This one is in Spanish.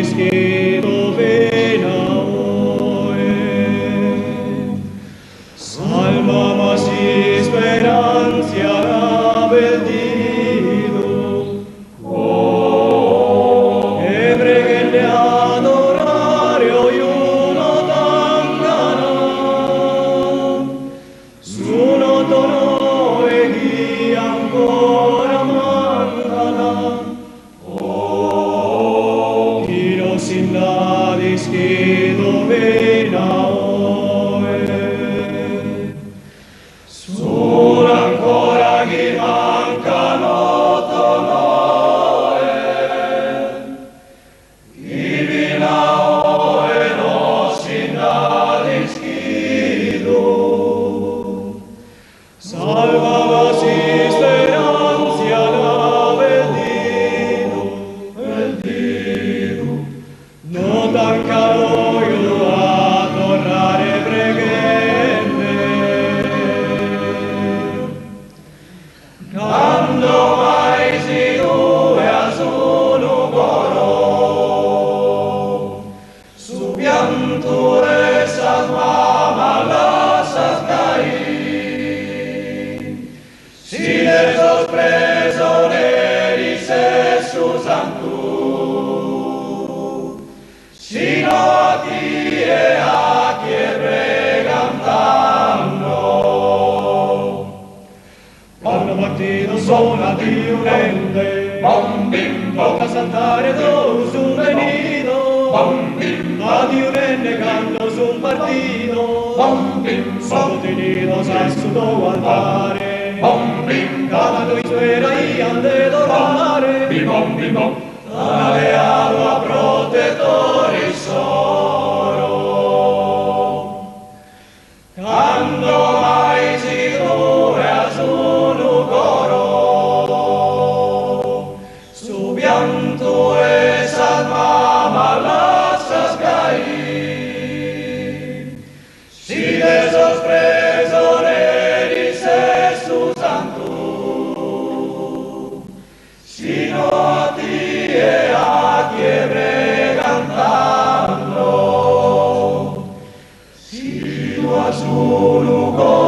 discedo venae. Salva mas sperantia abel Dio, e pregende adorare oiuno tangana, suno tono e chi ancora mandala, Sinda discedo venae. Sono ancora chi mancano tonoe, chi vinaoe no sinda discedo. Salva si sperantia l'abel Dio, no tan caroio a tornare pregende. Quando mai si due a solo coro, su pianto esas mama lasas cair, si de esos presoneris Jesús santo, sino a ti e a chi pregandando. Quando mattino suona di urente, bombim, tocca saltare do su venido, bombim, a di urente canto su partito, bombim, sottenido sasso do altare, bombim, cavando in spera ian de dormare, bim bom, alleato a protettori soro. Quando mai si due a solo coro, su pianto esas mama lasas cair, si de esos presoneris Jesús santo, sino a ti e a chi pregandando, sino a su lugar.